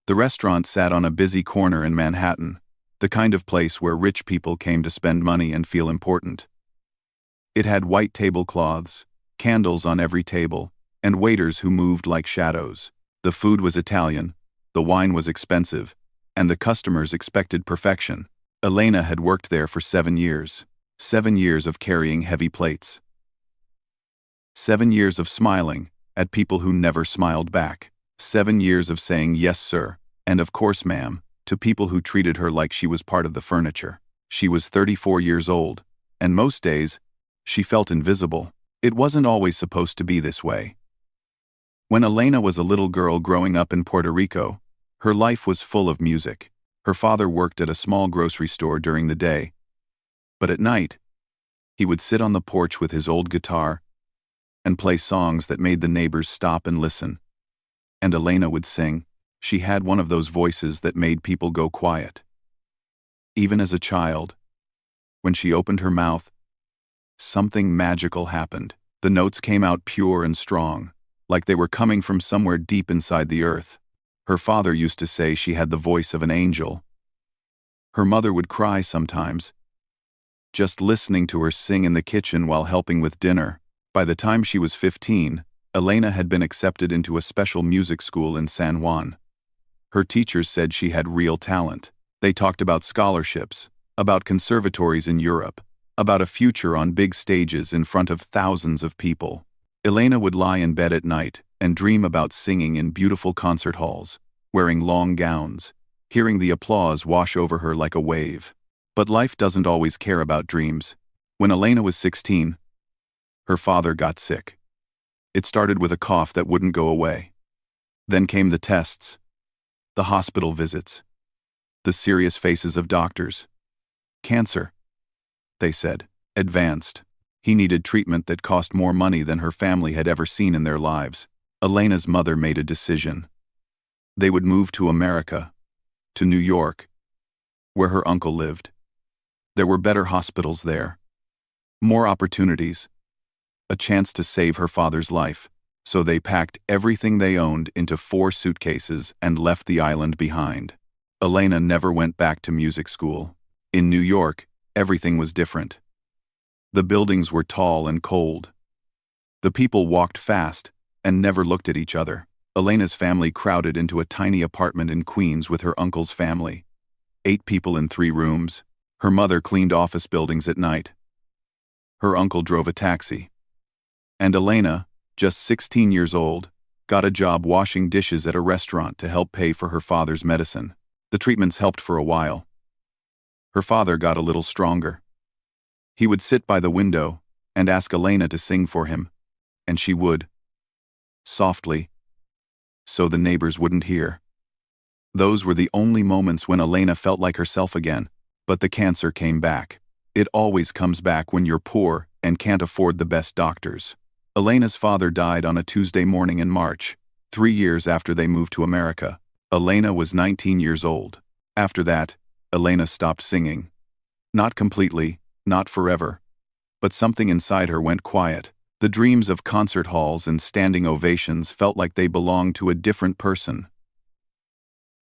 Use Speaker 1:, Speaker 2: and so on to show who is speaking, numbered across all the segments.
Speaker 1: The restaurant sat on a busy corner in Manhattan, the kind of place where rich people came to spend money and feel important. It had white tablecloths, candles on every table, and waiters who moved like shadows. The food was Italian, the wine was expensive, and the customers expected perfection. Elena had worked there for 7 years. 7 years of carrying heavy plates. 7 years of smiling at people who never smiled back. 7 years of saying yes sir, and of course ma'am, to people who treated her like she was part of the furniture. She was 34 years old, and most days, she felt invisible. It wasn't always supposed to be this way. When Elena was a little girl growing up in Puerto Rico, her life was full of music. Her father worked at a small grocery store during the day, but at night, he would sit on the porch with his old guitar and play songs that made the neighbors stop and listen. And Elena would sing. She had one of those voices that made people go quiet. Even as a child, when she opened her mouth, something magical happened. The notes came out pure and strong, like they were coming from somewhere deep inside the earth. Her father used to say she had the voice of an angel. Her mother would cry sometimes, just listening to her sing in the kitchen while helping with dinner. By the time she was 15, Elena had been accepted into a special music school in San Juan. Her teachers said she had real talent. They talked about scholarships, about conservatories in Europe, about a future on big stages in front of thousands of people. Elena would lie in bed at night and dream about singing in beautiful concert halls, wearing long gowns, hearing the applause wash over her like a wave. But life doesn't always care about dreams. When Elena was 16, her father got sick. It started with a cough that wouldn't go away. Then came the tests, the hospital visits, the serious faces of doctors. Cancer, they said, advanced. He needed treatment that cost more money than her family had ever seen in their lives. Elena's mother made a decision. They would move to America, to New York, where her uncle lived. There were better hospitals there, more opportunities, a chance to save her father's life. So they packed everything they owned into 4 suitcases and left the island behind. Elena never went back to music school. In New York, everything was different. The buildings were tall and cold. The people walked fast and never looked at each other. Elena's family crowded into a tiny apartment in Queens with her uncle's family. 8 people in 3 rooms. Her mother cleaned office buildings at night. Her uncle drove a taxi. And Elena, just 16 years old, got a job washing dishes at a restaurant to help pay for her father's medicine. The treatments helped for a while. Her father got a little stronger. He would sit by the window and ask Elena to sing for him, and she would, softly, so the neighbors wouldn't hear. Those were the only moments when Elena felt like herself again. But the cancer came back. It always comes back when you're poor and can't afford the best doctors. Elena's father died on a Tuesday morning in March, 3 years after they moved to America. Elena was 19 years old. After that, Elena stopped singing. Not completely, not forever. But something inside her went quiet. The dreams of concert halls and standing ovations felt like they belonged to a different person.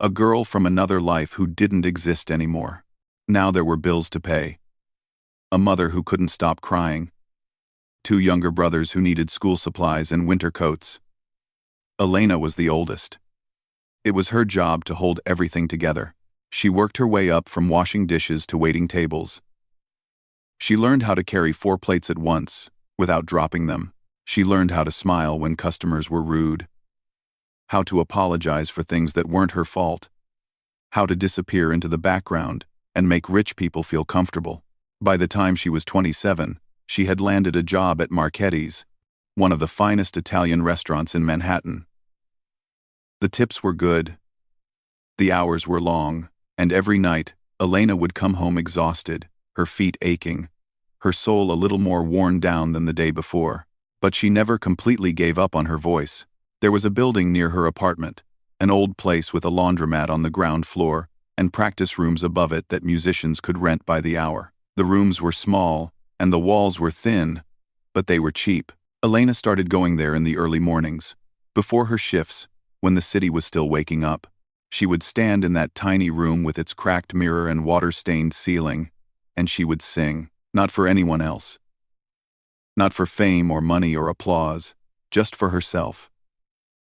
Speaker 1: A girl from another life who didn't exist anymore. Now there were bills to pay. A mother who couldn't stop crying. 2 younger brothers who needed school supplies and winter coats. Elena was the oldest. It was her job to hold everything together. She worked her way up from washing dishes to waiting tables. She learned how to carry 4 plates at once, without dropping them. She learned how to smile when customers were rude. How to apologize for things that weren't her fault. How to disappear into the background and make rich people feel comfortable. By the time she was 27, she had landed a job at Marchetti's, one of the finest Italian restaurants in Manhattan. The tips were good. The hours were long, and every night, Elena would come home exhausted, her feet aching, her soul a little more worn down than the day before. But she never completely gave up on her voice. There was a building near her apartment, an old place with a laundromat on the ground floor, and practice rooms above it that musicians could rent by the hour. The rooms were small, and the walls were thin, but they were cheap. Elena started going there in the early mornings, before her shifts, when the city was still waking up. She would stand in that tiny room with its cracked mirror and water-stained ceiling, and she would sing, not for anyone else. Not for fame or money or applause, just for herself.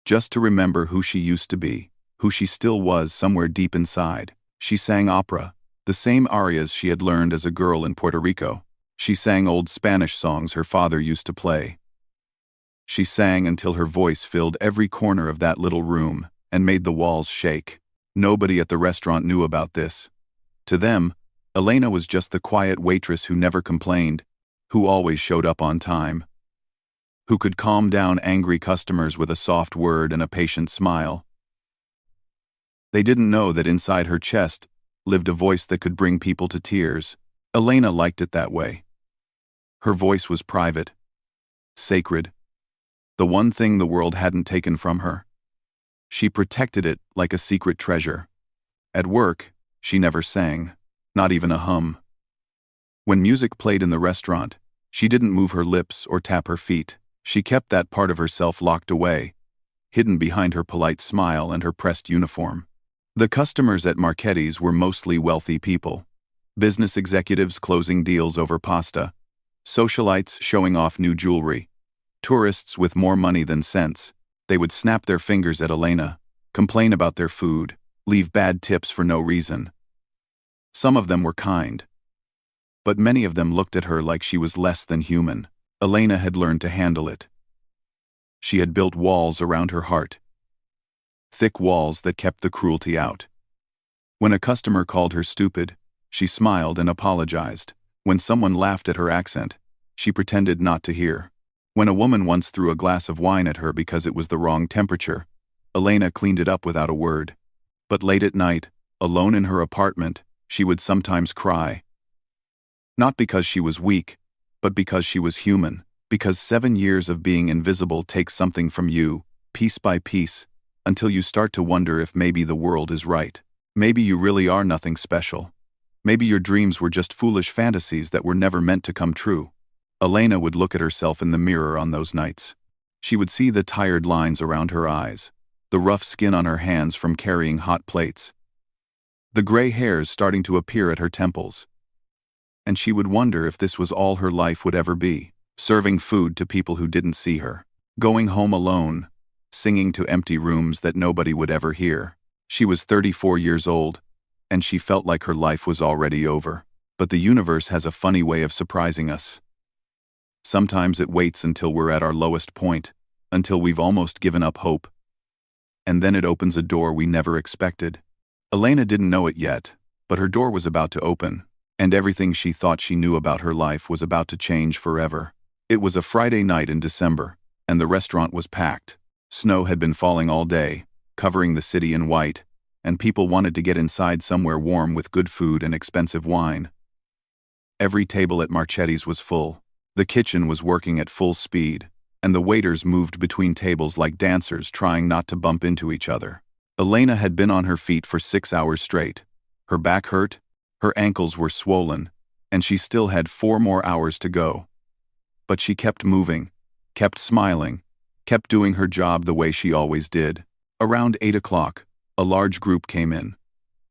Speaker 1: Just to remember who she used to be, who she still was somewhere deep inside. She sang opera, the same arias she had learned as a girl in Puerto Rico. She sang old Spanish songs her father used to play. She sang until her voice filled every corner of that little room and made the walls shake. Nobody at the restaurant knew about this. To them, Elena was just the quiet waitress who never complained, who always showed up on time, who could calm down angry customers with a soft word and a patient smile. They didn't know that inside her chest lived a voice that could bring people to tears. Elena liked it that way. Her voice was private, sacred, the one thing the world hadn't taken from her. She protected it like a secret treasure. At work, she never sang, not even a hum. When music played in the restaurant, she didn't move her lips or tap her feet. She kept that part of herself locked away, hidden behind her polite smile and her pressed uniform. The customers at Marchetti's were mostly wealthy people. Business executives closing deals over pasta, socialites showing off new jewelry, tourists with more money than sense. They would snap their fingers at Elena, complain about their food, leave bad tips for no reason. Some of them were kind, but many of them looked at her like she was less than human. Elena had learned to handle it. She had built walls around her heart, thick walls that kept the cruelty out. When a customer called her stupid, she smiled and apologized. When someone laughed at her accent, she pretended not to hear. When a woman once threw a glass of wine at her because it was the wrong temperature, Elena cleaned it up without a word. But late at night, alone in her apartment, she would sometimes cry. Not because she was weak, but because she was human. Because 7 years of being invisible takes something from you, piece by piece, until you start to wonder if maybe the world is right. Maybe you really are nothing special. Maybe your dreams were just foolish fantasies that were never meant to come true. Elena would look at herself in the mirror on those nights. She would see the tired lines around her eyes, the rough skin on her hands from carrying hot plates, the gray hairs starting to appear at her temples. And she would wonder if this was all her life would ever be, serving food to people who didn't see her, going home alone, singing to empty rooms that nobody would ever hear. She was 34 years old, and she felt like her life was already over. But the universe has a funny way of surprising us. Sometimes it waits until we're at our lowest point, until we've almost given up hope. And then it opens a door we never expected. Elena didn't know it yet, but her door was about to open, and everything she thought she knew about her life was about to change forever. It was a Friday night in December, and the restaurant was packed. Snow had been falling all day, covering the city in white, and people wanted to get inside somewhere warm with good food and expensive wine. Every table at Marchetti's was full. The kitchen was working at full speed, and the waiters moved between tables like dancers trying not to bump into each other. Elena had been on her feet for 6 hours straight. Her back hurt, her ankles were swollen, and she still had 4 more hours to go. But she kept moving, kept smiling, kept doing her job the way she always did. Around 8 o'clock, a large group came in.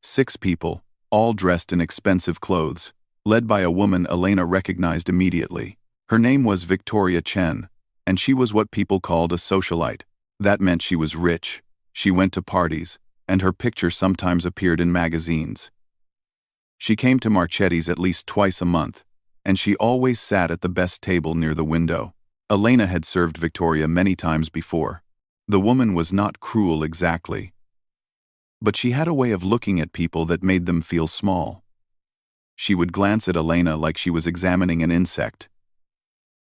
Speaker 1: 6 people, all dressed in expensive clothes, led by a woman Elena recognized immediately. Her name was Victoria Chen, and she was what people called a socialite. That meant she was rich, she went to parties, and her picture sometimes appeared in magazines. She came to Marchetti's at least twice a month, and she always sat at the best table near the window. Elena had served Victoria many times before. The woman was not cruel exactly, but she had a way of looking at people that made them feel small. She would glance at Elena like she was examining an insect,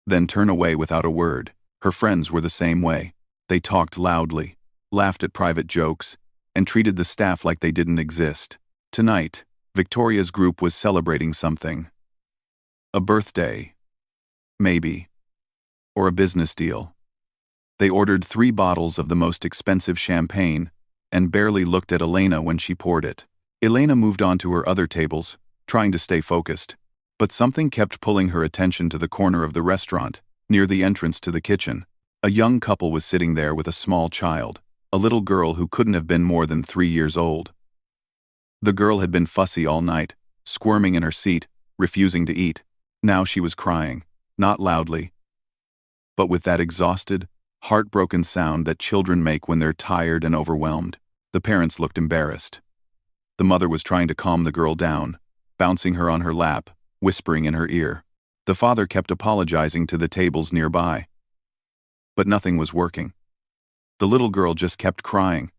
Speaker 1: then turn away without a word. Her friends were the same way. They talked loudly, laughed at private jokes, and treated the staff like they didn't exist. Tonight, Victoria's group was celebrating something. A birthday, maybe, or a business deal. They ordered 3 bottles of the most expensive champagne and barely looked at Elena when she poured it. Elena moved on to her other tables, trying to stay focused. But something kept pulling her attention to the corner of the restaurant, near the entrance to the kitchen. A young couple was sitting there with a small child. a little girl who couldn't have been more than 3 years old. The girl had been fussy all night, squirming in her seat, refusing to eat. Now she was crying, not loudly, but with that exhausted, heartbroken sound that children make when they're tired and overwhelmed. The parents looked embarrassed. The mother was trying to calm the girl down, bouncing her on her lap, whispering in her ear. The father kept apologizing to the tables nearby. But nothing was working. The little girl just kept crying,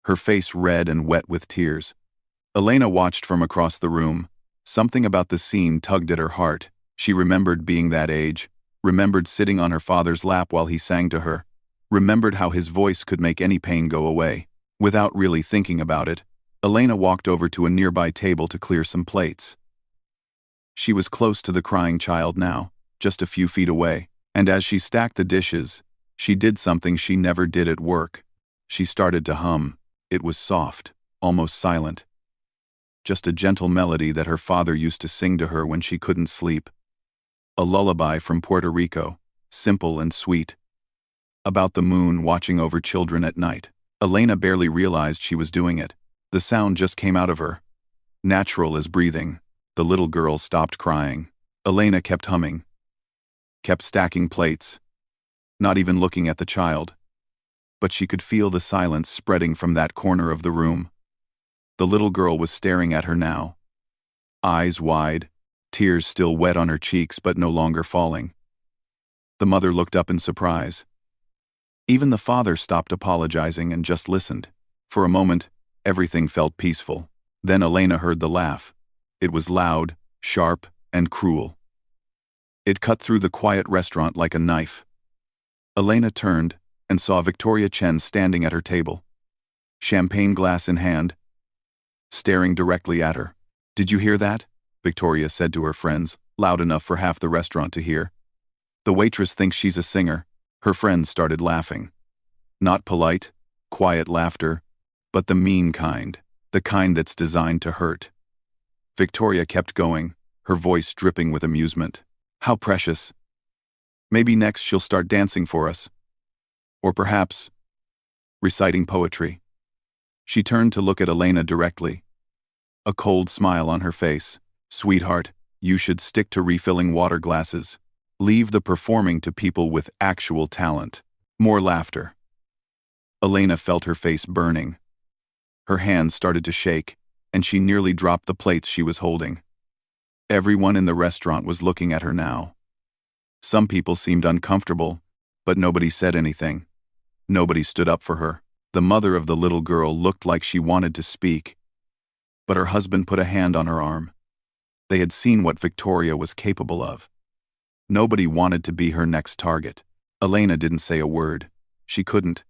Speaker 1: her face red and wet with tears. Elena watched from across the room. Something about the scene tugged at her heart. She remembered being that age, remembered sitting on her father's lap while he sang to her, remembered how his voice could make any pain go away. Without really thinking about it, Elena walked over to a nearby table to clear some plates. She was close to the crying child now, just a few feet away, and as she stacked the dishes, she did something she never did at work. She started to hum. It was soft, almost silent. Just a gentle melody that her father used to sing to her when she couldn't sleep. A lullaby from Puerto Rico, simple and sweet. About the moon watching over children at night. Elena barely realized she was doing it. The sound just came out of her, natural as breathing. The little girl stopped crying. Elena kept humming, kept stacking plates, not even looking at the child. But she could feel the silence spreading from that corner of the room. The little girl was staring at her now, eyes wide, tears still wet on her cheeks but no longer falling. The mother looked up in surprise. Even the father stopped apologizing and just listened. For a moment, everything felt peaceful. Then Elena heard the laugh. It was loud, sharp, and cruel. It cut through the quiet restaurant like a knife. Elena turned and saw Victoria Chen standing at her table, champagne glass in hand, staring directly at her. "Did you hear that?" Victoria said to her friends, loud enough for half the restaurant to hear. "The waitress thinks she's a singer." Her friends started laughing. Not polite, quiet laughter, but the mean kind, the kind that's designed to hurt. Victoria kept going, her voice dripping with amusement. "How precious. Maybe next she'll start dancing for us. Or perhaps reciting poetry." She turned to look at Elena directly, a cold smile on her face. "Sweetheart, you should stick to refilling water glasses. Leave the performing to people with actual talent." More laughter. Elena felt her face burning. Her hands started to shake, and she nearly dropped the plates she was holding. Everyone in the restaurant was looking at her now. Some people seemed uncomfortable, but nobody said anything. Nobody stood up for her. The mother of the little girl looked like she wanted to speak, but her husband put a hand on her arm. They had seen what Victoria was capable of. Nobody wanted to be her next target. Elena didn't say a word. She couldn't.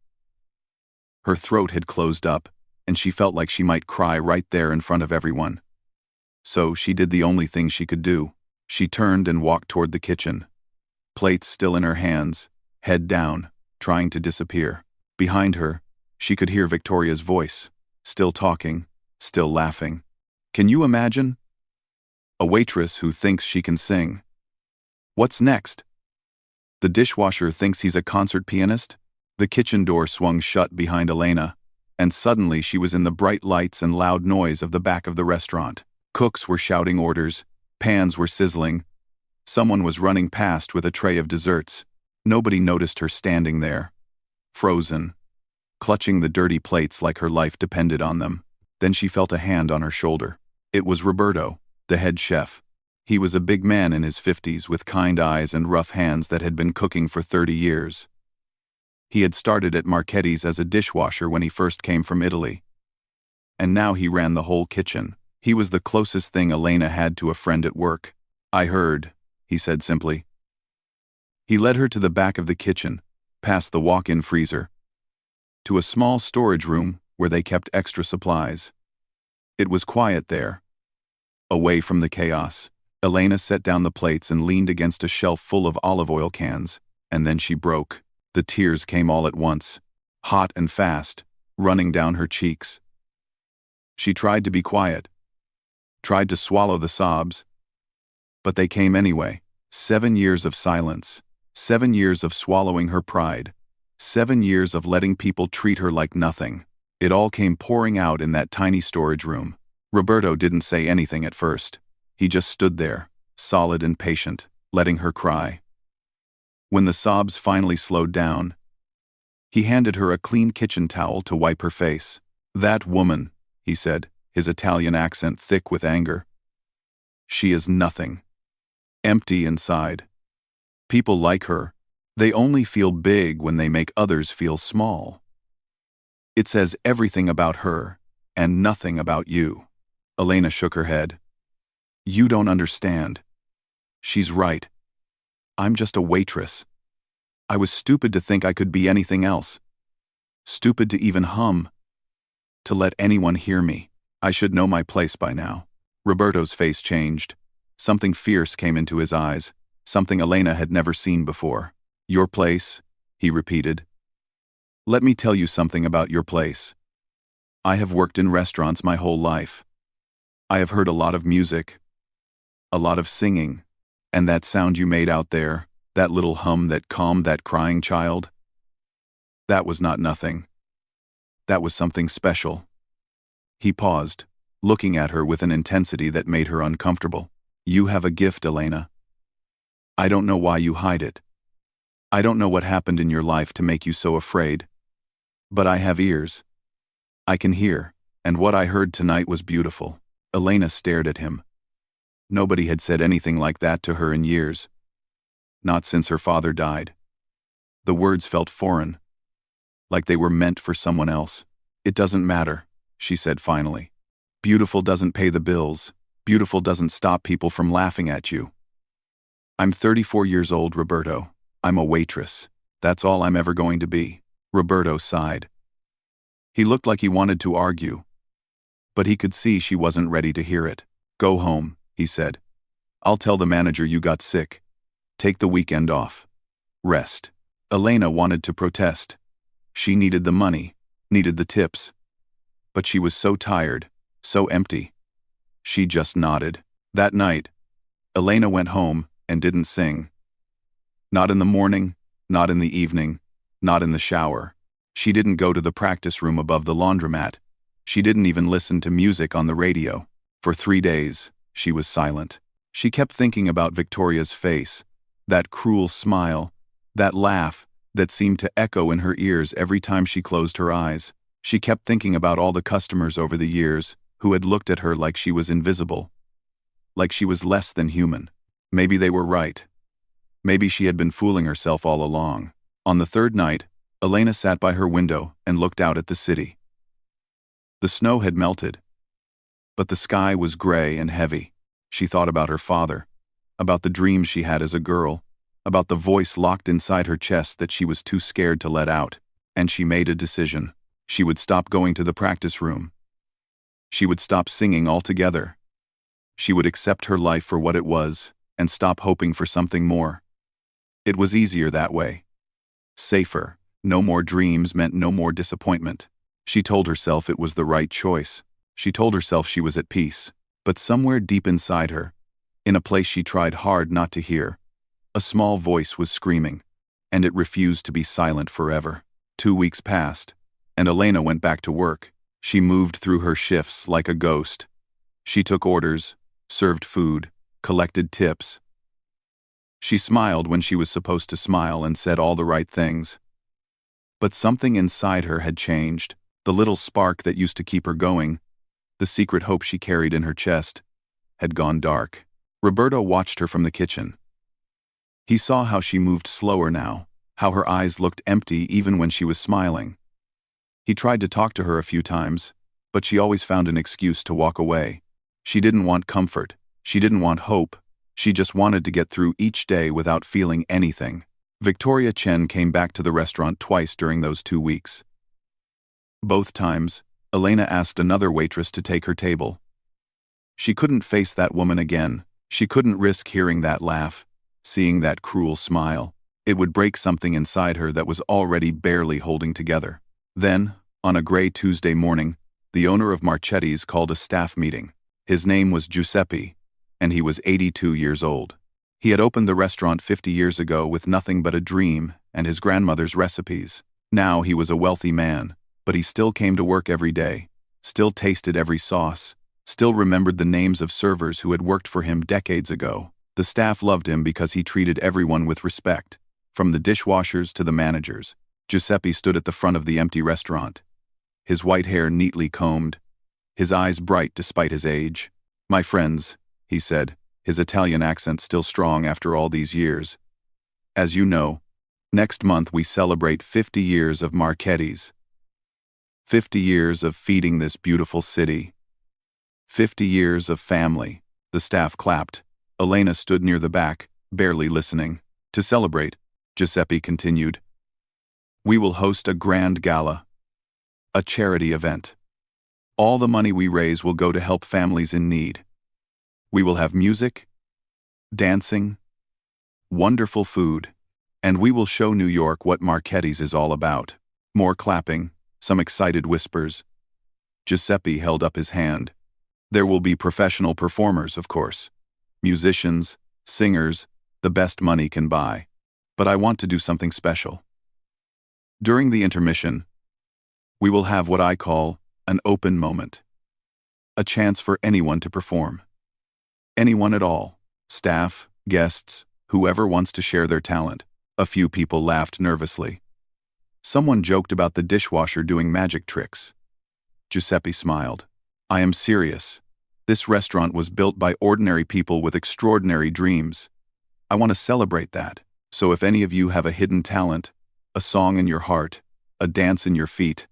Speaker 1: Her throat had closed up, and she felt like she might cry right there in front of everyone. So she did the only thing she could do. She turned and walked toward the kitchen, plates still in her hands, head down, trying to disappear. Behind her, she could hear Victoria's voice, still talking, still laughing. "Can you imagine? A waitress who thinks she can sing. What's next? The dishwasher thinks he's a concert pianist?" The kitchen door swung shut behind Elena, and suddenly she was in the bright lights and loud noise of the back of the restaurant. Cooks were shouting orders, pans were sizzling. Someone was running past with a tray of desserts. Nobody noticed her standing there, frozen, clutching the dirty plates like her life depended on them. Then she felt a hand on her shoulder. It was Roberto, the head chef. He was a big man in his 50s with kind eyes and rough hands that had been cooking for 30 years. He had started at Marchetti's as a dishwasher when he first came from Italy. And now he ran the whole kitchen. He was the closest thing Elena had to a friend at work. "I heard," he said simply. He led her to the back of the kitchen, past the walk-in freezer, to a small storage room where they kept extra supplies. It was quiet there, away from the chaos. Elena set down the plates and leaned against a shelf full of olive oil cans, and then she broke. The tears came all at once, hot and fast, running down her cheeks. She tried to be quiet, tried to swallow the sobs, but they came anyway. 7 years of silence, 7 years of swallowing her pride, 7 years of letting people treat her like nothing. It all came pouring out in that tiny storage room. Roberto didn't say anything at first. He just stood there, solid and patient, letting her cry. When the sobs finally slowed down, he handed her a clean kitchen towel to wipe her face. "That woman," he said, his Italian accent thick with anger. "She is nothing. Empty inside. People like her. They only feel big when they make others feel small. It says everything about her, and nothing about you." Elena shook her head. "You don't understand. She's right. I'm just a waitress. I was stupid to think I could be anything else. Stupid to even hum. To let anyone hear me. I should know my place by now." Roberto's face changed. Something fierce came into his eyes, something Elena had never seen before. "Your place?" he repeated. "Let me tell you something about your place. I have worked in restaurants my whole life. I have heard a lot of music, a lot of singing, and that sound you made out there, that little hum that calmed that crying child, that was not nothing. That was something special." He paused, looking at her with an intensity that made her uncomfortable. "You have a gift, Elena. I don't know why you hide it. I don't know what happened in your life to make you so afraid. But I have ears. I can hear, and what I heard tonight was beautiful." Elena stared at him. Nobody had said anything like that to her in years. Not since her father died. The words felt foreign, like they were meant for someone else. "It doesn't matter," she said finally. "Beautiful doesn't pay the bills. Beautiful doesn't stop people from laughing at you. I'm 34 years old, Roberto. I'm a waitress. That's all I'm ever going to be." Roberto sighed. He looked like he wanted to argue, but he could see she wasn't ready to hear it. "Go home," he said. "I'll tell the manager you got sick. Take the weekend off. Rest." Elena wanted to protest. She needed the money, needed the tips. But she was so tired, so empty. She just nodded. That night, Elena went home and didn't sing. Not in the morning, not in the evening, not in the shower. She didn't go to the practice room above the laundromat. She didn't even listen to music on the radio. For 3 days, she was silent. She kept thinking about Victoria's face, that cruel smile, that laugh that seemed to echo in her ears every time she closed her eyes. She kept thinking about all the customers over the years who had looked at her like she was invisible, like she was less than human. Maybe they were right. Maybe she had been fooling herself all along. On the third night, Elena sat by her window and looked out at the city. The snow had melted, but the sky was gray and heavy. She thought about her father, about the dreams she had as a girl, about the voice locked inside her chest that she was too scared to let out, and she made a decision. She would stop going to the practice room. She would stop singing altogether. She would accept her life for what it was and stop hoping for something more. It was easier that way. Safer. No more dreams meant no more disappointment. She told herself it was the right choice. She told herself she was at peace. But somewhere deep inside her, in a place she tried hard not to hear, a small voice was screaming, and it refused to be silent forever. 2 weeks passed, and Elena went back to work. She moved through her shifts like a ghost. She took orders, served food, collected tips. She smiled when she was supposed to smile and said all the right things. But something inside her had changed. The little spark that used to keep her going, the secret hope she carried in her chest, had gone dark. Roberto watched her from the kitchen. He saw how she moved slower now, how her eyes looked empty even when she was smiling. He tried to talk to her a few times, but she always found an excuse to walk away. She didn't want comfort. She didn't want hope. She just wanted to get through each day without feeling anything. Victoria Chen came back to the restaurant twice during those 2 weeks. Both times, Elena asked another waitress to take her table. She couldn't face that woman again. She couldn't risk hearing that laugh, seeing that cruel smile. It would break something inside her that was already barely holding together. Then, on a gray Tuesday morning, the owner of Marchetti's called a staff meeting. His name was Giuseppe, and he was 82 years old. He had opened the restaurant 50 years ago with nothing but a dream and his grandmother's recipes. Now he was a wealthy man, but he still came to work every day, still tasted every sauce, still remembered the names of servers who had worked for him decades ago. The staff loved him because he treated everyone with respect, from the dishwashers to the managers. Giuseppe stood at the front of the empty restaurant, his white hair neatly combed, his eyes bright despite his age. "My friends," he said, his Italian accent still strong after all these years. "As you know, next month we celebrate 50 years of Marchetti's. 50 years of feeding this beautiful city. 50 years of family." The staff clapped. Elena stood near the back, barely listening. "To celebrate," Giuseppe continued, "we will host a grand gala. A charity event. All the money we raise will go to help families in need. We will have music, dancing, wonderful food, and we will show New York what Marchetti's is all about." More clapping, some excited whispers. Giuseppe held up his hand. "There will be professional performers, of course. Musicians, singers, the best money can buy. But I want to do something special. During the intermission, we will have what I call an open moment. A chance for anyone to perform. Anyone at all. Staff, guests, whoever wants to share their talent." A few people laughed nervously. Someone joked about the dishwasher doing magic tricks. Giuseppe smiled. "I am serious. This restaurant was built by ordinary people with extraordinary dreams. I want to celebrate that. So if any of you have a hidden talent, a song in your heart, a dance in your feet,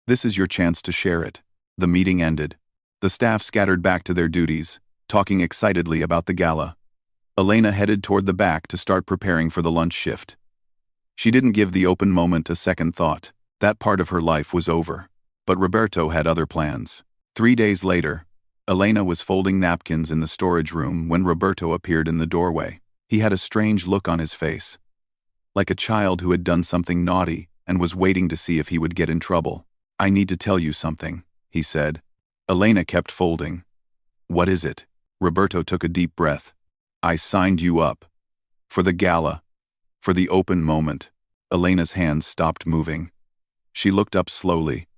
Speaker 1: this is your chance to share it." The meeting ended. The staff scattered back to their duties, talking excitedly about the gala. Elena headed toward the back to start preparing for the lunch shift. She didn't give the open moment a second thought. That part of her life was over. But Roberto had other plans. 3 days later, Elena was folding napkins in the storage room when Roberto appeared in the doorway. He had a strange look on his face, like a child who had done something naughty and was waiting to see if he would get in trouble. "I need to tell you something," he said. Elena kept folding. "What is it?" Roberto took a deep breath. "I signed you up. For the gala. For the open moment." Elena's hands stopped moving. She looked up slowly,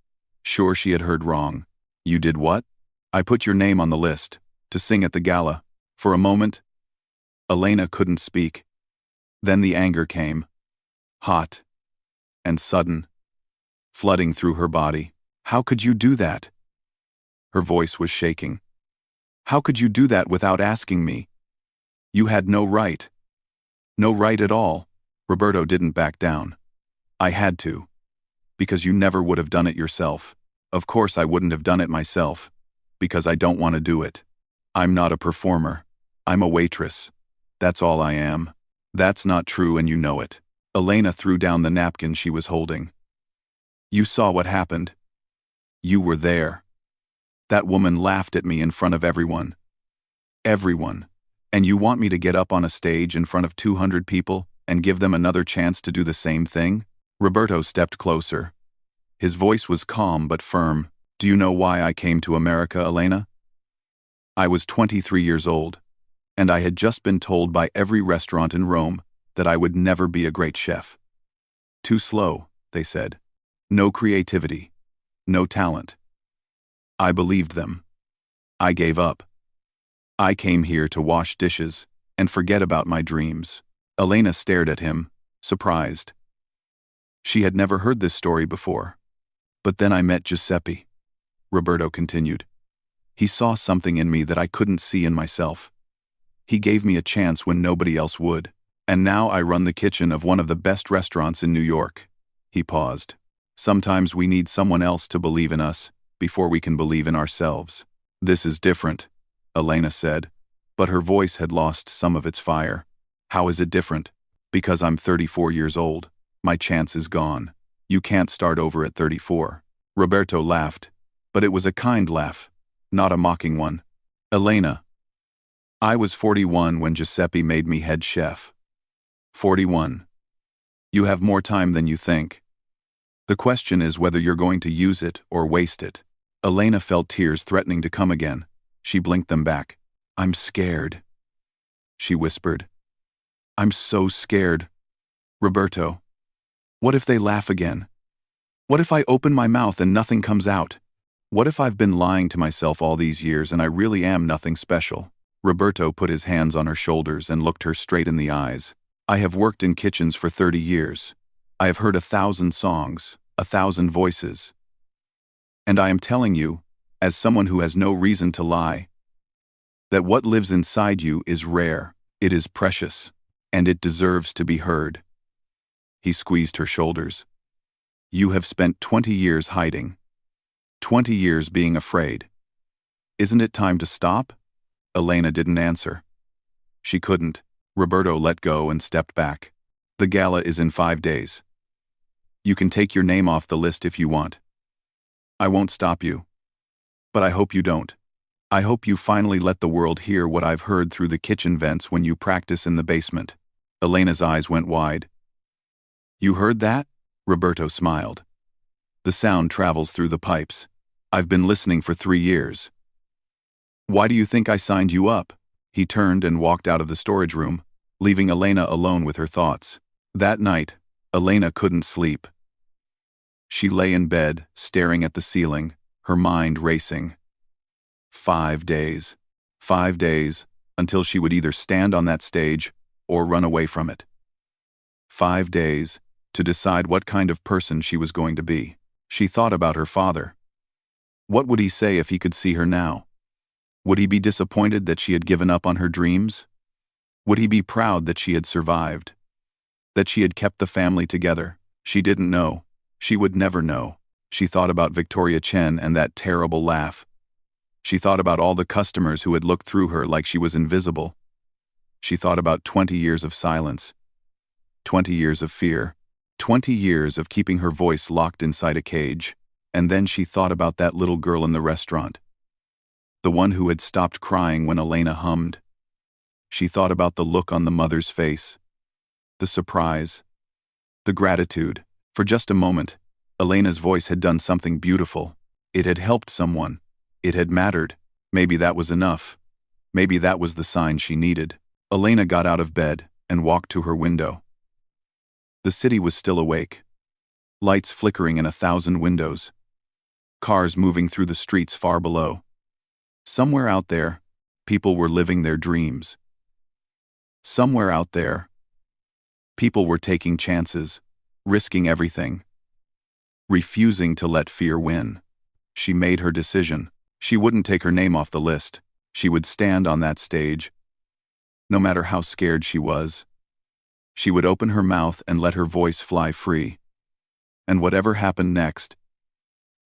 Speaker 1: sure she had heard wrong. "You did what?" "I put your name on the list, to sing at the gala." For a moment, Elena couldn't speak. Then the anger came. Hot. And sudden. Flooding through her body. "How could you do that?" Her voice was shaking. "How could you do that without asking me? You had no right. No right at all." Roberto didn't back down. "I had to. Because you never would have done it yourself. Of course I wouldn't have done it myself. Because I don't want to do it. I'm not a performer. I'm a waitress. That's all I am." "That's not true and you know it." Elena threw down the napkin she was holding. "You saw what happened. You were there. That woman laughed at me in front of everyone. Everyone. And you want me to get up on a stage in front of 200 people and give them another chance to do the same thing?" Roberto stepped closer. His voice was calm but firm. "Do you know why I came to America, Elena? I was 23 years old, and I had just been told by every restaurant in Rome that I would never be a great chef. Too slow, they said. No creativity. No talent. I believed them. I gave up. I came here to wash dishes and forget about my dreams." Elena stared at him, surprised. She had never heard this story before. "But then I met Giuseppe," Roberto continued. "He saw something in me that I couldn't see in myself. He gave me a chance when nobody else would. And now I run the kitchen of one of the best restaurants in New York." He paused. "Sometimes we need someone else to believe in us before we can believe in ourselves." "This is different," Elena said, but her voice had lost some of its fire. "How is it different?" "Because I'm 34 years old. My chance is gone. You can't start over at 34. Roberto laughed, but it was a kind laugh, not a mocking one. "Elena, I was 41 when Giuseppe made me head chef. 41. You have more time than you think. The question is whether you're going to use it or waste it." Elena felt tears threatening to come again. She blinked them back. "I'm scared," she whispered. "I'm so scared. Roberto, What if they laugh again? What if I open my mouth and nothing comes out? What if I've been lying to myself all these years and I really am nothing special? Roberto put his hands on her shoulders and looked her straight in the eyes. I have worked in kitchens for 30 years. I have heard 1,000 songs, 1,000 voices. And I am telling you, as someone who has no reason to lie, that what lives inside you is rare, it is precious, and it deserves to be heard. He squeezed her shoulders. You have spent 20 years hiding. 20 years being afraid. Isn't it time to stop? Elena didn't answer. She couldn't. Roberto let go and stepped back. The gala is in 5 days. You can take your name off the list if you want. I won't stop you. But I hope you don't. I hope you finally let the world hear what I've heard through the kitchen vents when you practice in the basement. Elena's eyes went wide. You heard that? Roberto smiled. The sound travels through the pipes. I've been listening for 3 years. Why do you think I signed you up? He turned and walked out of the storage room, leaving Elena alone with her thoughts. That night, Elena couldn't sleep. She lay in bed, staring at the ceiling, her mind racing. 5 days. 5 days, until she would either stand on that stage or run away from it. 5 days, to decide what kind of person she was going to be. She thought about her father. What would he say if he could see her now? Would he be disappointed that she had given up on her dreams? Would he be proud that she had survived? That she had kept the family together? She didn't know. She would never know. She thought about Victoria Chen and that terrible laugh. She thought about all the customers who had looked through her like she was invisible. She thought about 20 years of silence. 20 years of fear. 20 years of keeping her voice locked inside a cage. And then she thought about that little girl in the restaurant. The one who had stopped crying when Elena hummed. She thought about the look on the mother's face. The surprise. The gratitude. For just a moment, Elena's voice had done something beautiful. It had helped someone. It had mattered. Maybe that was enough. Maybe that was the sign she needed. Elena got out of bed and walked to her window. The city was still awake. Lights flickering in 1,000 windows. Cars moving through the streets far below. Somewhere out there, people were living their dreams. Somewhere out there, people were taking chances, risking everything, refusing to let fear win. She made her decision. She wouldn't take her name off the list. She would stand on that stage. No matter how scared she was, she would open her mouth and let her voice fly free. And whatever happened next,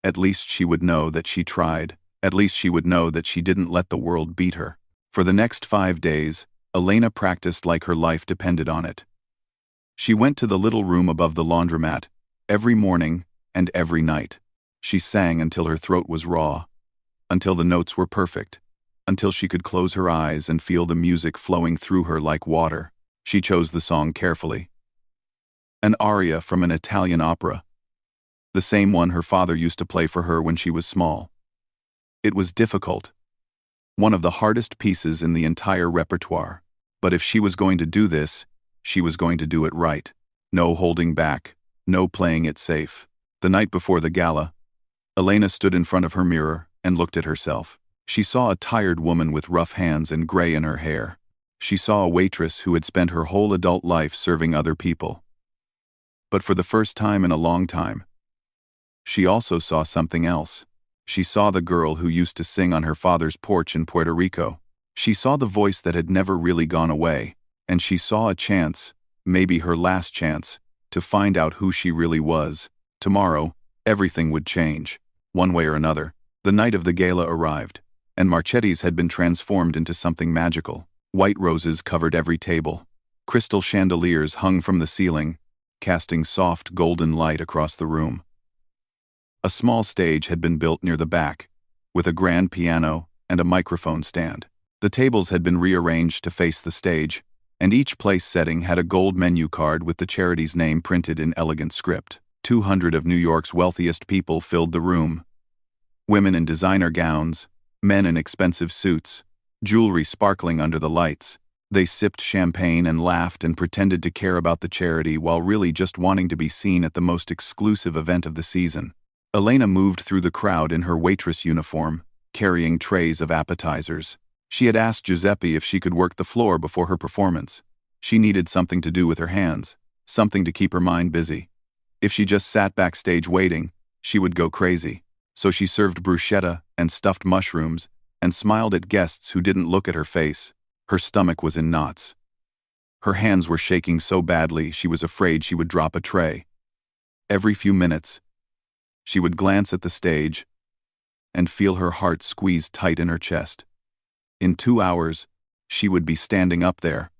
Speaker 1: at least she would know that she tried. At least she would know that she didn't let the world beat her. For the next 5 days, Elena practiced like her life depended on it. She went to the little room above the laundromat, every morning and every night. She sang until her throat was raw, until the notes were perfect, until she could close her eyes and feel the music flowing through her like water. She chose the song carefully. An aria from an Italian opera. The same one her father used to play for her when she was small. It was difficult. One of the hardest pieces in the entire repertoire. But if she was going to do this, she was going to do it right. No holding back, no playing it safe. The night before the gala, Elena stood in front of her mirror and looked at herself. She saw a tired woman with rough hands and gray in her hair. She saw a waitress who had spent her whole adult life serving other people. But for the first time in a long time, she also saw something else. She saw the girl who used to sing on her father's porch in Puerto Rico. She saw the voice that had never really gone away, and she saw a chance, maybe her last chance, to find out who she really was. Tomorrow, everything would change, one way or another. The night of the gala arrived, and Marchetti's had been transformed into something magical. White roses covered every table. Crystal chandeliers hung from the ceiling, casting soft golden light across the room. A small stage had been built near the back, with a grand piano and a microphone stand. The tables had been rearranged to face the stage, and each place setting had a gold menu card with the charity's name printed in elegant script. 200 of New York's wealthiest people filled the room. Women in designer gowns, men in expensive suits, jewelry sparkling under the lights. They sipped champagne and laughed and pretended to care about the charity while really just wanting to be seen at the most exclusive event of the season. Elena moved through the crowd in her waitress uniform, carrying trays of appetizers. She had asked Giuseppe if she could work the floor before her performance. She needed something to do with her hands, something to keep her mind busy. If she just sat backstage waiting, she would go crazy. So she served bruschetta and stuffed mushrooms and smiled at guests who didn't look at her face. Her stomach was in knots. Her hands were shaking so badly she was afraid she would drop a tray. Every few minutes, she would glance at the stage and feel her heart squeeze tight in her chest. In 2 hours, she would be standing up there.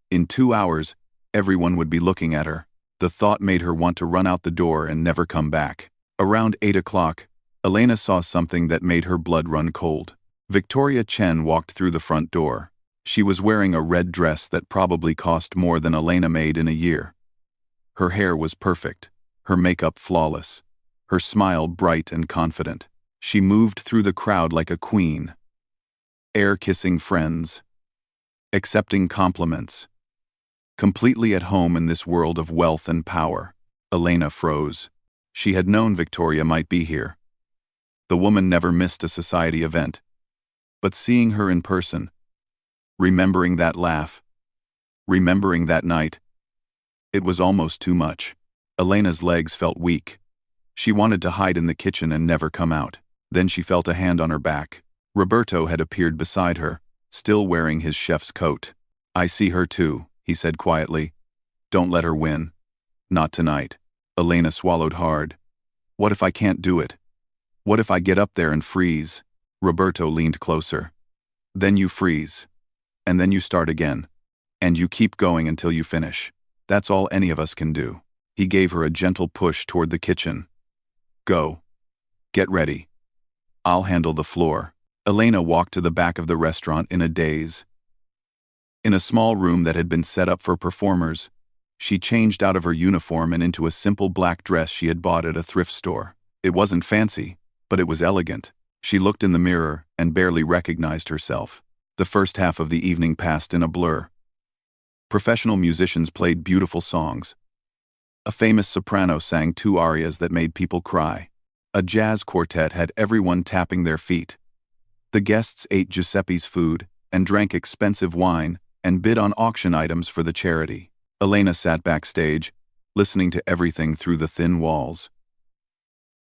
Speaker 1: In 2 hours, everyone would be looking at her. The thought made her want to run out the door and never come back. Around 8 o'clock, Elena saw something that made her blood run cold. Victoria Chen walked through the front door. She was wearing a red dress that probably cost more than Elena made in a year. Her hair was perfect, her makeup flawless, her smile bright and confident. She moved through the crowd like a queen, air-kissing friends, accepting compliments, completely at home in this world of wealth and power. Elena froze. She had known Victoria might be here. The woman never missed a society event. But seeing her in person, remembering that laugh, remembering that night, it was almost too much. Elena's legs felt weak. She wanted to hide in the kitchen and never come out. Then she felt a hand on her back. Roberto had appeared beside her, still wearing his chef's coat. "I see her too," he said quietly. "Don't let her win. Not tonight." Elena swallowed hard. "What if I can't do it? What if I get up there and freeze?" Roberto leaned closer. "Then you freeze. And then you start again. And you keep going until you finish. That's all any of us can do." He gave her a gentle push toward the kitchen. "Go. Get ready. I'll handle the floor." Elena walked to the back of the restaurant in a daze. In a small room that had been set up for performers, she changed out of her uniform and into a simple black dress she had bought at a thrift store. It wasn't fancy, but it was elegant. She looked in the mirror and barely recognized herself. The first half of the evening passed in a blur. Professional musicians played beautiful songs. A famous soprano sang 2 arias that made people cry. A jazz quartet had everyone tapping their feet. The guests ate Giuseppe's food and drank expensive wine and bid on auction items for the charity. Elena sat backstage, listening to everything through the thin walls.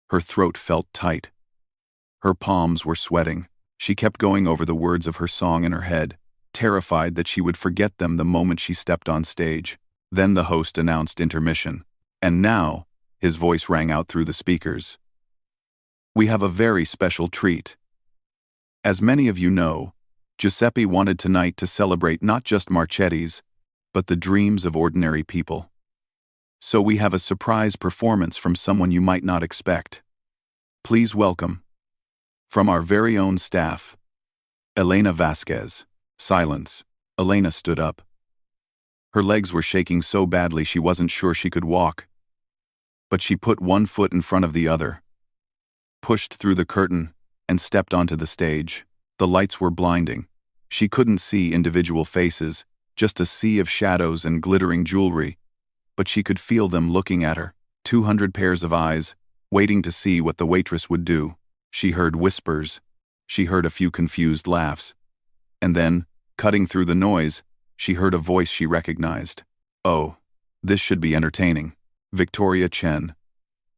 Speaker 1: Her throat felt tight. Her palms were sweating. She kept going over the words of her song in her head, terrified that she would forget them the moment she stepped on stage. Then the host announced intermission. And now, his voice rang out through the speakers. "We have a very special treat. As many of you know, Giuseppe wanted tonight to celebrate not just Marchetti's, but the dreams of ordinary people. So we have a surprise performance from someone you might not expect. Please welcome, from our very own staff, Elena Vasquez." Silence. Elena stood up. Her legs were shaking so badly she wasn't sure she could walk. But she put one foot in front of the other, pushed through the curtain, and stepped onto the stage. The lights were blinding. She couldn't see individual faces, just a sea of shadows and glittering jewelry. But she could feel them looking at her, 200 pairs of eyes, waiting to see what the waitress would do. She heard whispers. She heard a few confused laughs. And then, cutting through the noise, she heard a voice she recognized. Oh, this should be entertaining. Victoria Chen.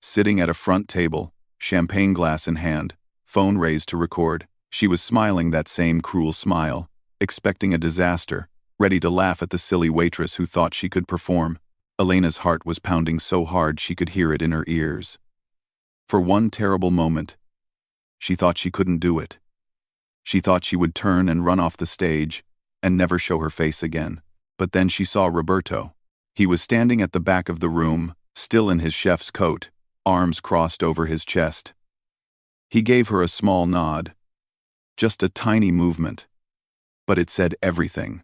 Speaker 1: Sitting at a front table, champagne glass in hand, phone raised to record. She was smiling that same cruel smile, expecting a disaster, ready to laugh at the silly waitress who thought she could perform. Elena's heart was pounding so hard she could hear it in her ears. For one terrible moment, she thought she couldn't do it. She thought she would turn and run off the stage and never show her face again. But then she saw Roberto. He was standing at the back of the room, still in his chef's coat, arms crossed over his chest. He gave her a small nod. Just a tiny movement. But it said everything.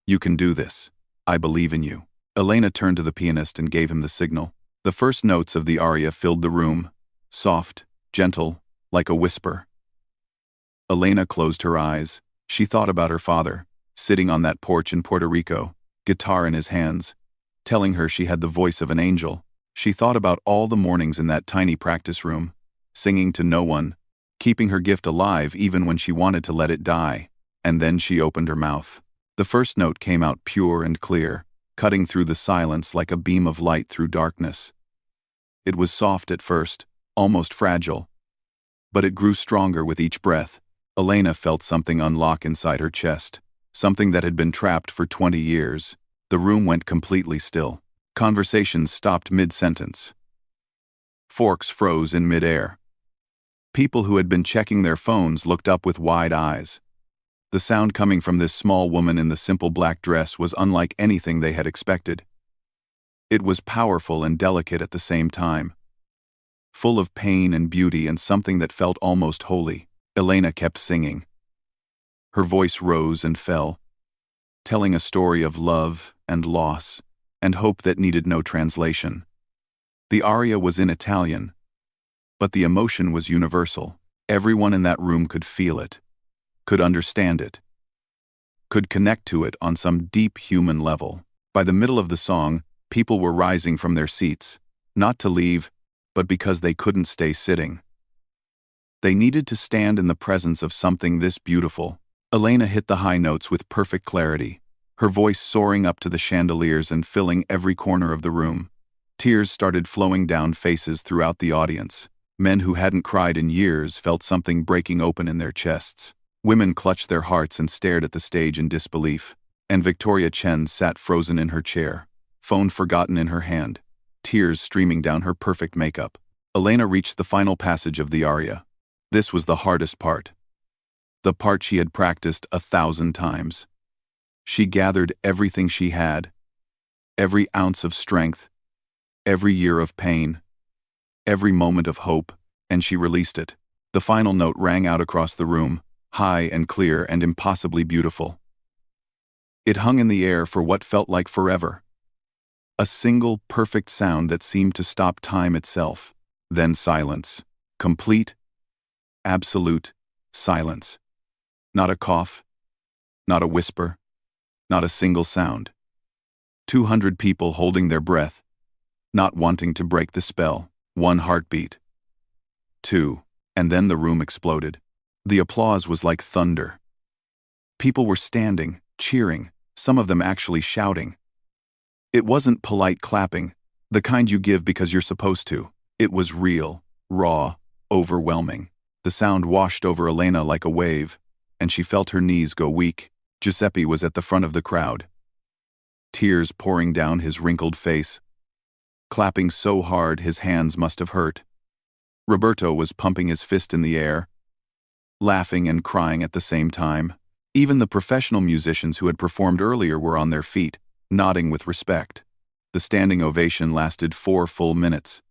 Speaker 1: "You can do this. I believe in you." Elena turned to the pianist and gave him the signal. The first notes of the aria filled the room, soft, gentle, like a whisper. Elena closed her eyes. She thought about her father, sitting on that porch in Puerto Rico, guitar in his hands, telling her she had the voice of an angel. She thought about all the mornings in that tiny practice room, singing to no one, keeping her gift alive even when she wanted to let it die. And then she opened her mouth. The first note came out pure and clear, cutting through the silence like a beam of light through darkness. It was soft at first, almost fragile, but it grew stronger with each breath. Elena felt something unlock inside her chest, something that had been trapped for 20 years. The room went completely still. Conversations stopped mid-sentence. Forks froze in mid-air. People who had been checking their phones looked up with wide eyes. The sound coming from this small woman in the simple black dress was unlike anything they had expected. It was powerful and delicate at the same time, full of pain and beauty and something that felt almost holy. Elena kept singing. Her voice rose and fell, telling a story of love and loss and hope that needed no translation. The aria was in Italian, but the emotion was universal. Everyone in that room could feel it, could understand it, could connect to it on some deep human level. By the middle of the song, people were rising from their seats, not to leave, but because they couldn't stay sitting. They needed to stand in the presence of something this beautiful. Elena hit the high notes with perfect clarity, her voice soaring up to the chandeliers and filling every corner of the room. Tears started flowing down faces throughout the audience. Men who hadn't cried in years felt something breaking open in their chests. Women clutched their hearts and stared at the stage in disbelief. And Victoria Chen sat frozen in her chair, phone forgotten in her hand, tears streaming down her perfect makeup. Elena reached the final passage of the aria. This was the hardest part. The part she had practiced 1,000 times. She gathered everything she had, every ounce of strength, every year of pain, every moment of hope, and she released it. The final note rang out across the room, high and clear and impossibly beautiful. It hung in the air for what felt like forever. A single, perfect sound that seemed to stop time itself. Then silence. Complete, absolute silence. Not a cough, not a whisper, not a single sound. 200 people holding their breath, not wanting to break the spell. 1 heartbeat. 2. And then the room exploded. The applause was like thunder. People were standing, cheering, some of them actually shouting. It wasn't polite clapping, the kind you give because you're supposed to. It was real, raw, overwhelming. The sound washed over Elena like a wave, and she felt her knees go weak. Giuseppe was at the front of the crowd, tears pouring down his wrinkled face, clapping so hard his hands must have hurt. Roberto was pumping his fist in the air, laughing and crying at the same time. Even the professional musicians who had performed earlier were on their feet, nodding with respect. The standing ovation lasted 4 full minutes.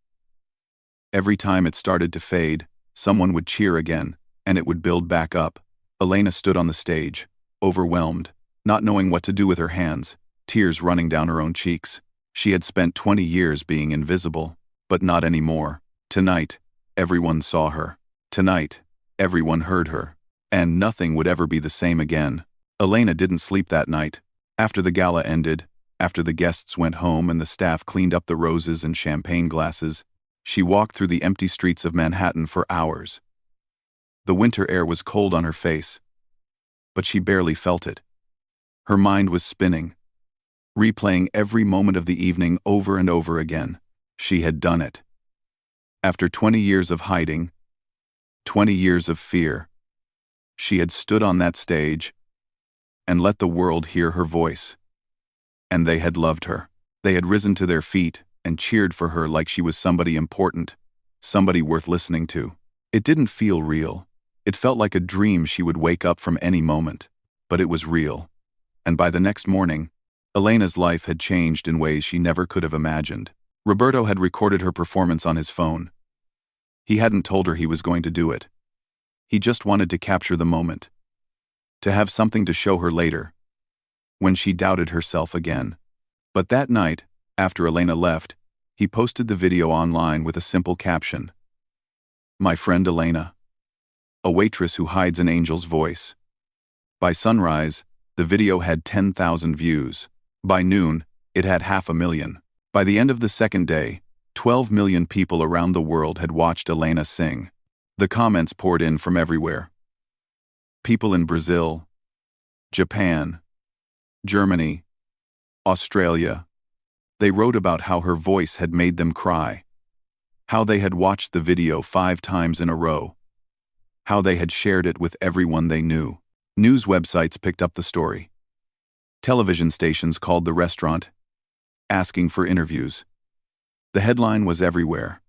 Speaker 1: Every time it started to fade, someone would cheer again, and it would build back up. Elena stood on the stage, overwhelmed, not knowing what to do with her hands, tears running down her own cheeks. She had spent 20 years being invisible, but not anymore. Tonight, everyone saw her. Tonight, everyone heard her. And nothing would ever be the same again. Elena didn't sleep that night. After the gala ended, after the guests went home and the staff cleaned up the roses and champagne glasses, she walked through the empty streets of Manhattan for hours. The winter air was cold on her face, but she barely felt it. Her mind was spinning, replaying every moment of the evening over and over again. She had done it. After 20 years of hiding, 20 years of fear, she had stood on that stage and let the world hear her voice. And they had loved her. They had risen to their feet and cheered for her like she was somebody important, somebody worth listening to. It didn't feel real. It felt like a dream she would wake up from any moment. But it was real. And by the next morning, Elena's life had changed in ways she never could have imagined. Roberto had recorded her performance on his phone. He hadn't told her he was going to do it. He just wanted to capture the moment, to have something to show her later, when she doubted herself again. But that night, after Elena left, he posted the video online with a simple caption. My friend Elena, a waitress who hides an angel's voice. By sunrise, The video had 10,000 views. By noon, it had 500,000. By the end of the second day, 12 million people around the world had watched Elena sing. The comments poured in from everywhere. People in Brazil, Japan, Germany, Australia. They wrote about how her voice had made them cry, how they had watched the video 5 times in a row, how they had shared it with everyone they knew. News websites picked up the story. Television stations called the restaurant, asking for interviews. The headline was everywhere.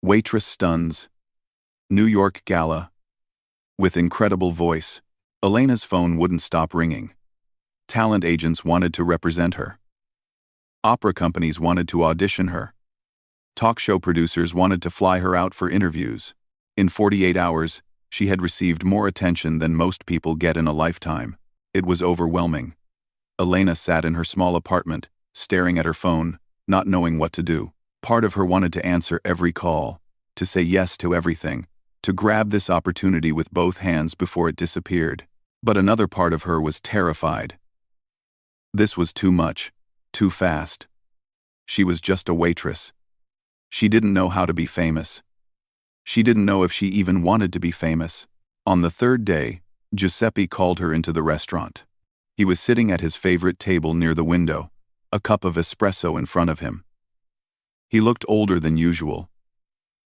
Speaker 1: Waitress stuns. New York gala. With incredible voice, Elena's phone wouldn't stop ringing. Talent agents wanted to represent her. Opera companies wanted to audition her. Talk show producers wanted to fly her out for interviews. In 48 hours, she had received more attention than most people get in a lifetime. It was overwhelming. Elena sat in her small apartment, staring at her phone, not knowing what to do. Part of her wanted to answer every call, to say yes to everything, to grab this opportunity with both hands before it disappeared. But another part of her was terrified. This was too much, too fast. She was just a waitress. She didn't know how to be famous. She didn't know if she even wanted to be famous. On the third day, Giuseppe called her into the restaurant. He was sitting at his favorite table near the window, a cup of espresso in front of him. He looked older than usual,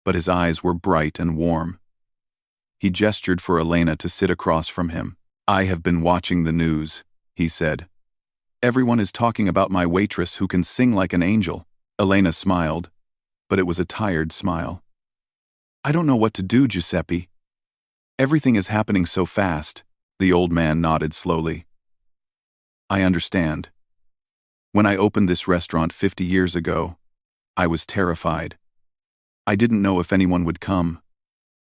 Speaker 1: but his eyes were bright and warm. He gestured for Elena to sit across from him. "I have been watching the news," he said. "Everyone is talking about my waitress who can sing like an angel." Elena smiled, but it was a tired smile. "I don't know what to do, Giuseppe. Everything is happening so fast." The old man nodded slowly. "I understand. When I opened this restaurant 50 years ago, I was terrified. I didn't know if anyone would come.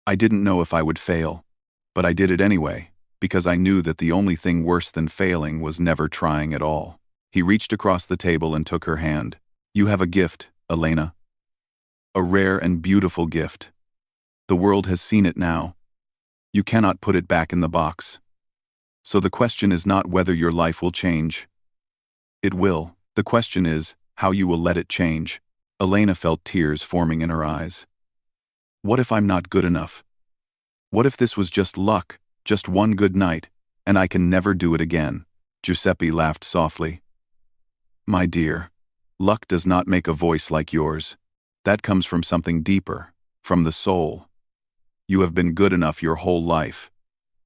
Speaker 1: I didn't know if I would fail. But I did it anyway, because I knew that the only thing worse than failing was never trying at all." He reached across the table and took her hand. "You have a gift, Elena. A rare and beautiful gift. The world has seen it now. You cannot put it back in the box. So the question is not whether your life will change. It will. The question is how you will let it change." Elena felt tears forming in her eyes. "What if I'm not good enough? What if this was just luck, just one good night, and I can never do it again?" Giuseppe laughed softly. "My dear, luck does not make a voice like yours. That comes from something deeper, from the soul. You have been good enough your whole life.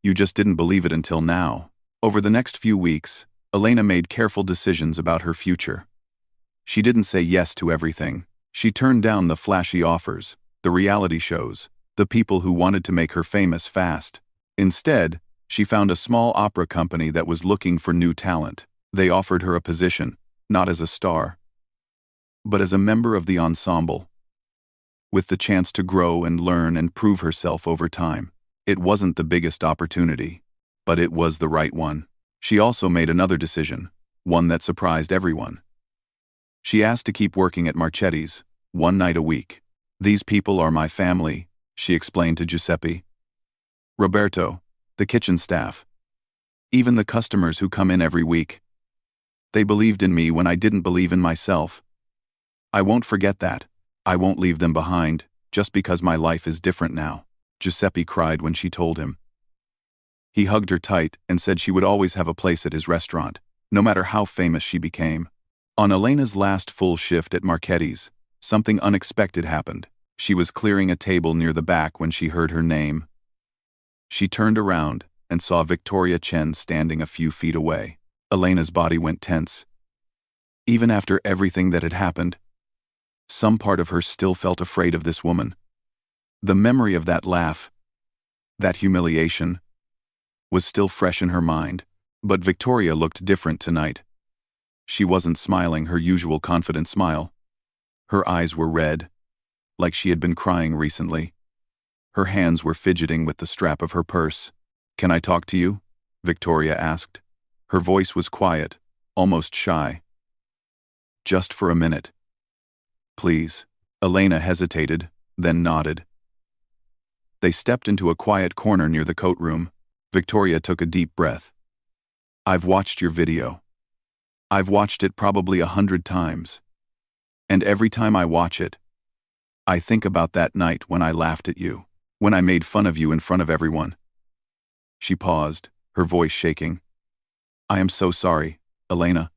Speaker 1: You just didn't believe it until now." Over the next few weeks, Elena made careful decisions about her future. She didn't say yes to everything. She turned down the flashy offers, the reality shows, the people who wanted to make her famous fast. Instead, she found a small opera company that was looking for new talent. They offered her a position, not as a star, but as a member of the ensemble, with the chance to grow and learn and prove herself over time. It wasn't the biggest opportunity, but it was the right one. She also made another decision, one that surprised everyone. She asked to keep working at Marchetti's, one night a week. "These people are my family," she explained to Giuseppe. "Roberto, the kitchen staff, even the customers who come in every week. They believed in me when I didn't believe in myself. I won't forget that. I won't leave them behind, just because my life is different now." Giuseppe cried when she told him. He hugged her tight and said she would always have a place at his restaurant, no matter how famous she became. On Elena's last full shift at Marchetti's, something unexpected happened. She was clearing a table near the back when she heard her name. She turned around and saw Victoria Chen standing a few feet away. Elena's body went tense. Even after everything that had happened, some part of her still felt afraid of this woman. The memory of that laugh, that humiliation, was still fresh in her mind. But Victoria looked different tonight. She wasn't smiling her usual confident smile. Her eyes were red, like she had been crying recently. Her hands were fidgeting with the strap of her purse. "Can I talk to you?" Victoria asked. Her voice was quiet, almost shy. "Just for a minute. Please." Elena hesitated, then nodded. They stepped into a quiet corner near the coat room. Victoria took a deep breath. I've watched your video. I've watched it probably 100 times. And every time I watch it, I think about that night when I laughed at you, when I made fun of you in front of everyone." She paused, her voice shaking. "I am so sorry, Elena.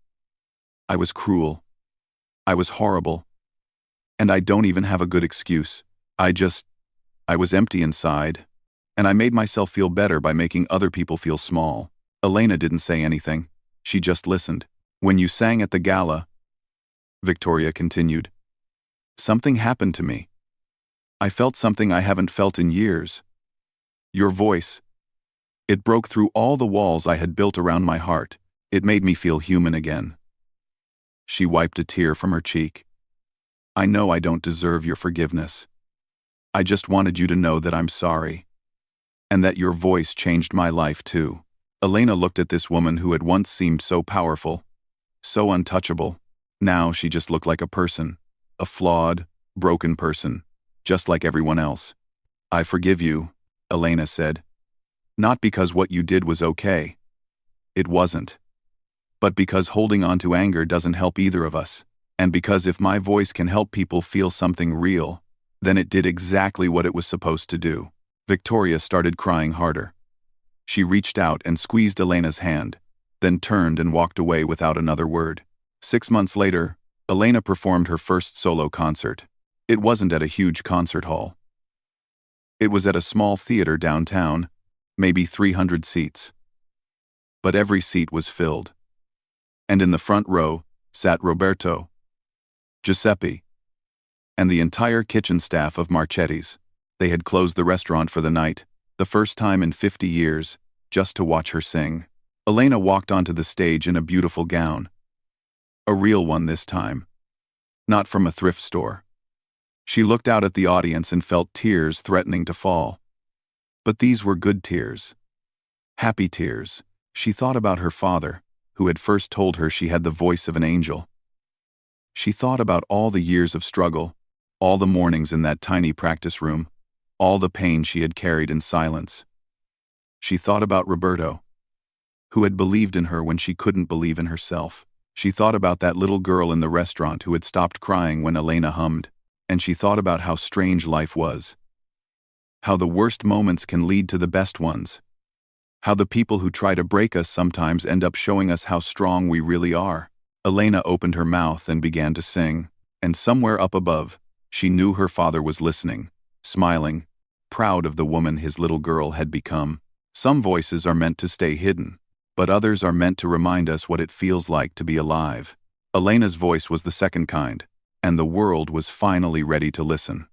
Speaker 1: I was cruel. I was horrible. And I don't even have a good excuse. I was empty inside. And I made myself feel better by making other people feel small." Elena didn't say anything. She just listened. "When you sang at the gala," Victoria continued, "something happened to me. I felt something I haven't felt in years. Your voice. It broke through all the walls I had built around my heart. It made me feel human again." She wiped a tear from her cheek. "I know I don't deserve your forgiveness. I just wanted you to know that I'm sorry. And that your voice changed my life too." Elena looked at this woman who had once seemed so powerful, so untouchable. Now she just looked like a person, a flawed, broken person, just like everyone else. "I forgive you," Elena said. "Not because what you did was okay. It wasn't. But because holding on to anger doesn't help either of us. And because if my voice can help people feel something real, then it did exactly what it was supposed to do." Victoria started crying harder. She reached out and squeezed Elena's hand, then turned and walked away without another word. 6 months later, Elena performed her first solo concert. It wasn't at a huge concert hall. It was at a small theater downtown, maybe 300 seats. But every seat was filled. And in the front row sat Roberto, Giuseppe, and the entire kitchen staff of Marchetti's. They had closed the restaurant for the night, the first time in 50 years, just to watch her sing. Elena walked onto the stage in a beautiful gown. A real one this time. Not from a thrift store. She looked out at the audience and felt tears threatening to fall. But these were good tears. Happy tears. She thought about her father, who had first told her she had the voice of an angel. She thought about all the years of struggle, all the mornings in that tiny practice room, all the pain she had carried in silence. She thought about Roberto, who had believed in her when she couldn't believe in herself. She thought about that little girl in the restaurant who had stopped crying when Elena hummed. And she thought about how strange life was. How the worst moments can lead to the best ones. How the people who try to break us sometimes end up showing us how strong we really are. Elena opened her mouth and began to sing. And somewhere up above, she knew her father was listening, smiling, proud of the woman his little girl had become. Some voices are meant to stay hidden, but others are meant to remind us what it feels like to be alive. Elena's voice was the second kind, and the world was finally ready to listen.